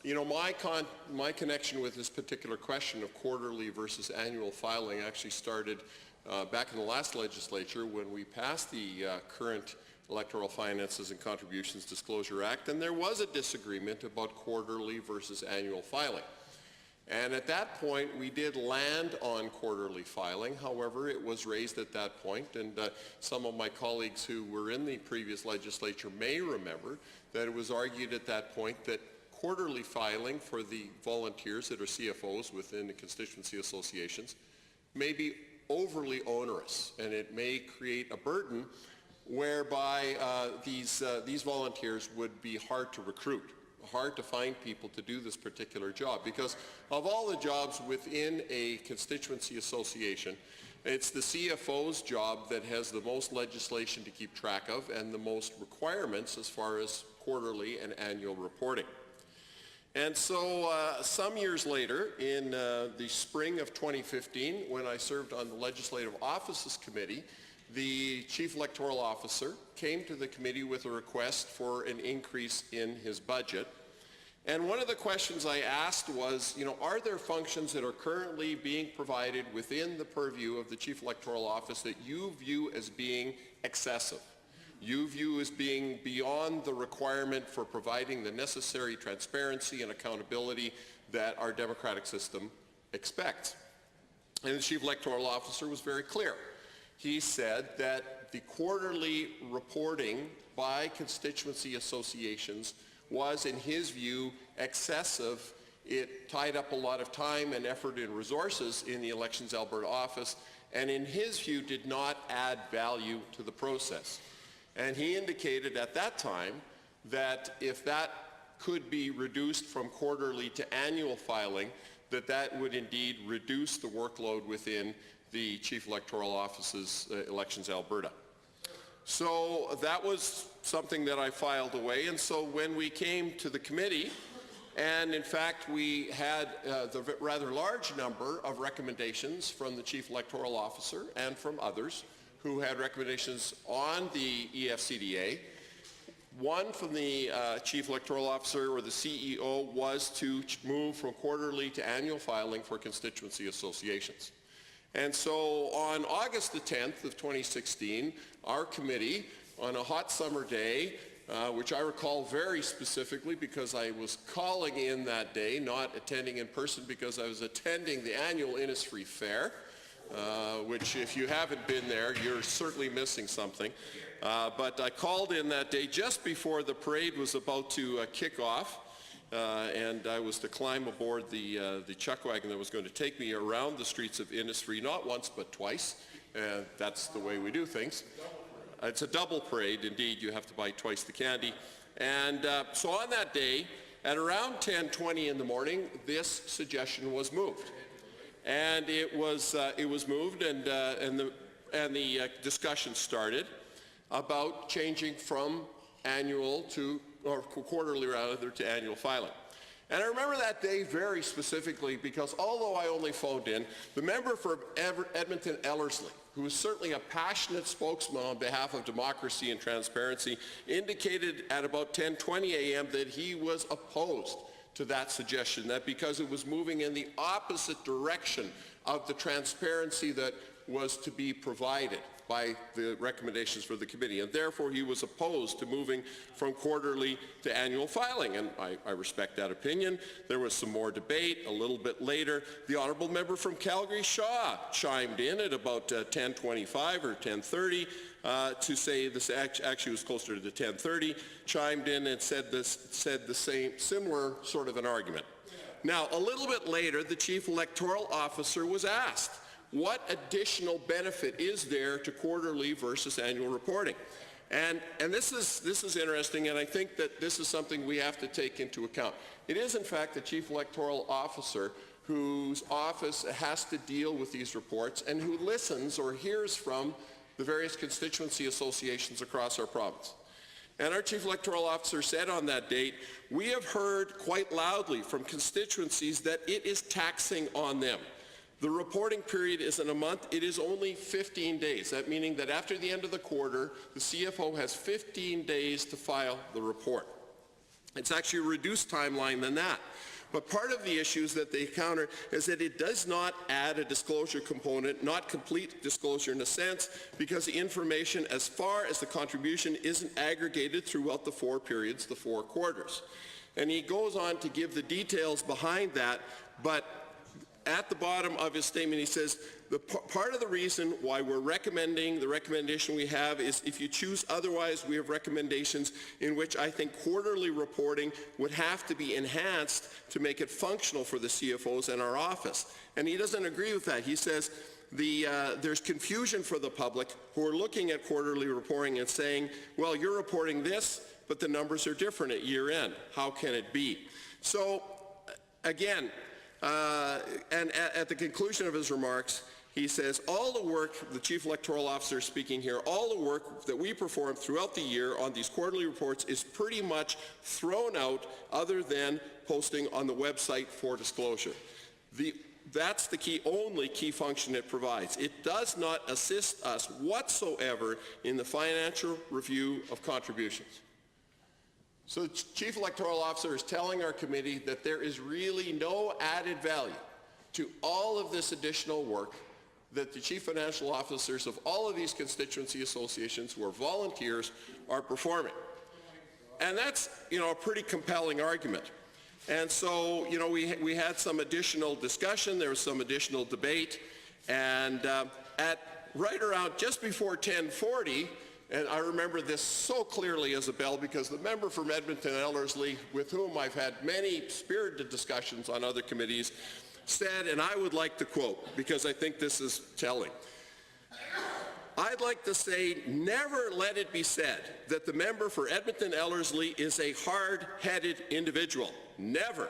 You know, my connection with this particular question of quarterly versus annual filing actually started back in the last legislature when we passed the current Electoral Finances and Contributions Disclosure Act, and there was a disagreement about quarterly versus annual filing. And at that point, we did land on quarterly filing. However, it was raised at that point, and some of my colleagues who were in the previous legislature may remember that it was argued at that point that quarterly filing for the volunteers that are CFOs within the constituency associations may be overly onerous, and it may create a burden whereby these volunteers would be hard to recruit, hard to find people to do this particular job, because of all the jobs within a constituency association, it's the CFO's job that has the most legislation to keep track of and the most requirements as far as quarterly and annual reporting. And so some years later, in the spring of 2015, when I served on the Legislative Offices Committee, the Chief Electoral Officer came to the committee with a request for an increase in his budget. And one of the questions I asked was, you know, are there functions that are currently being provided within the purview of the Chief Electoral Office that you view as being excessive? You view as being beyond the requirement for providing the necessary transparency and accountability that our democratic system expects. And the Chief Electoral Officer was very clear. He said that the quarterly reporting by constituency associations was, in his view, excessive. It tied up a lot of time and effort and resources in the Elections Alberta office, and in his view did not add value to the process. And he indicated at that time that if that could be reduced from quarterly to annual filing, that would indeed reduce the workload within the Chief Electoral Office's Elections Alberta. So that was something that I filed away, and so when we came to the committee, and in fact we had the rather large number of recommendations from the Chief Electoral Officer and from others who had recommendations on the EFCDA. One from the Chief Electoral Officer, or the CEO, was to move from quarterly to annual filing for constituency associations. And so on August the 10th of 2016, our committee, on a hot summer day, which I recall very specifically because I was calling in that day, not attending in person because I was attending the annual Innisfree Fair, which if you haven't been there, you're certainly missing something. But I called in that day just before the parade was about to kick off, and I was to climb aboard the chuck wagon that was going to take me around the streets of Innisfree, not once but twice, and that's the way we do things. It's a double parade, indeed. You have to buy twice the candy. And so on that day, at around 10:20 in the morning, this suggestion was moved. And it was moved, and the discussion started about changing from annual to, or quarterly rather, to annual filing. And I remember that day very specifically because although I only phoned in, the member for Edmonton Ellerslie, who is certainly a passionate spokesman on behalf of democracy and transparency, indicated at about 10:20 a.m. that he was opposed to that suggestion, that because it was moving in the opposite direction of the transparency that was to be provided by the recommendations for the committee, and therefore he was opposed to moving from quarterly to annual filing, and I respect that opinion. There was some more debate. A little bit later, the honourable member from Calgary, Shaw, chimed in at about 10:25 or 10:30 to say this. Actually, was closer to the 10:30. Chimed in and said the same, similar sort of an argument. Now, a little bit later, the Chief Electoral Officer was asked, what additional benefit is there to quarterly versus annual reporting? And this is interesting, and I think that this is something we have to take into account. It is, in fact, the Chief Electoral Officer whose office has to deal with these reports and who listens or hears from the various constituency associations across our province. And our Chief Electoral Officer said on that date, we have heard quite loudly from constituencies that it is taxing on them. The reporting period isn't a month, it is only 15 days. That meaning that after the end of the quarter, the CFO has 15 days to file the report. It's actually a reduced timeline than that. But part of the issues that they counter is that it does not add a disclosure component, not complete disclosure in a sense, because the information as far as the contribution isn't aggregated throughout the 4 periods, the 4 quarters. And he goes on to give the details behind that, but at the bottom of his statement he says, part of the reason why we're recommending the recommendation we have is if you choose otherwise, we have recommendations in which I think quarterly reporting would have to be enhanced to make it functional for the CFOs in our office. And he doesn't agree with that. He says there's confusion for the public who are looking at quarterly reporting and saying, well, you're reporting this, but the numbers are different at year end. How can it be? So again, and at the conclusion of his remarks, he says, all the work, the Chief Electoral Officer speaking here, all the work that we perform throughout the year on these quarterly reports is pretty much thrown out other than posting on the website for disclosure. That's the only key function it provides. It does not assist us whatsoever in the financial review of contributions. So the Chief Electoral Officer is telling our committee that there is really no added value to all of this additional work that the Chief Financial Officers of all of these constituency associations who are volunteers are performing. And that's, a pretty compelling argument. And so, we had some additional discussion, there was some additional debate, and at right around just before 10:40, and I remember this so clearly, Isabel, because the member from Edmonton Ellerslie, with whom I've had many spirited discussions on other committees, said, and I would like to quote, because I think this is telling, I'd like to say, never let it be said that the member for Edmonton Ellerslie is a hard-headed individual. Never.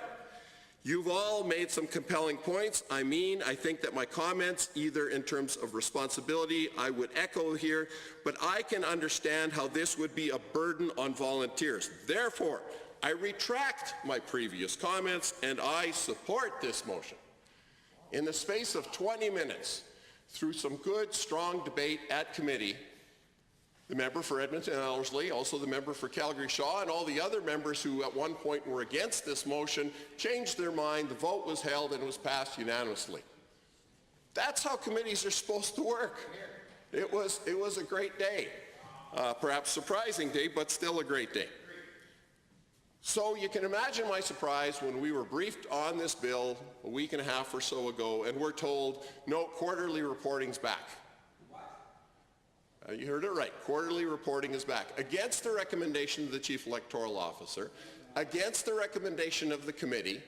You've all made some compelling points. I think that my comments, either in terms of responsibility, I would echo here, but I can understand how this would be a burden on volunteers. Therefore, I retract my previous comments and I support this motion. In the space of 20 minutes, through some good, strong debate at committee, the member for Edmonton Ellerslie, also the member for Calgary Shaw, and all the other members who at one point were against this motion changed their mind, the vote was held, and it was passed unanimously. That's how committees are supposed to work. It was a great day. Perhaps surprising day, but still a great day. So you can imagine my surprise when we were briefed on this bill a week and a half or so ago, and we're told, no, quarterly reporting's back. You heard it right. Quarterly reporting is back. Against the recommendation of the Chief Electoral Officer, against the recommendation of the committee,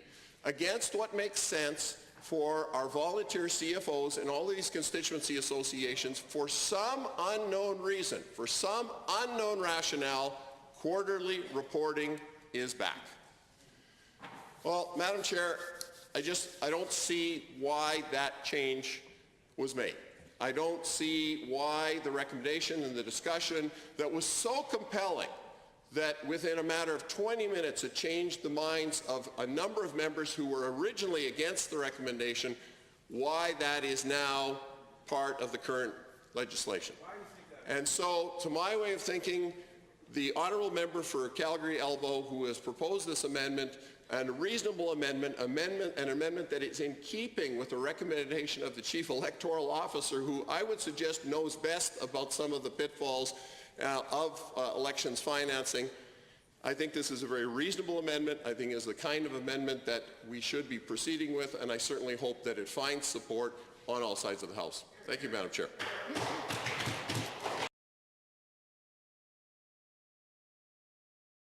against what makes sense for our volunteer CFOs and all of these constituency associations, for some unknown reason, for some unknown rationale, quarterly reporting is back. Well, Madam Chair, I don't see why that change was made. I don't see why the recommendation and the discussion that was so compelling that within a matter of 20 minutes it changed the minds of a number of members who were originally against the recommendation, why that is now part of the current legislation. And so, to my way of thinking, the honourable member for Calgary Elbow, who has proposed this amendment, and a reasonable amendment, an amendment that is in keeping with the recommendation of the Chief Electoral Officer, who I would suggest knows best about some of the pitfalls of elections financing. I think this is a very reasonable amendment. I think it is the kind of amendment that we should be proceeding with, and I certainly hope that it finds support on all sides of the House. Thank you, Madam Chair.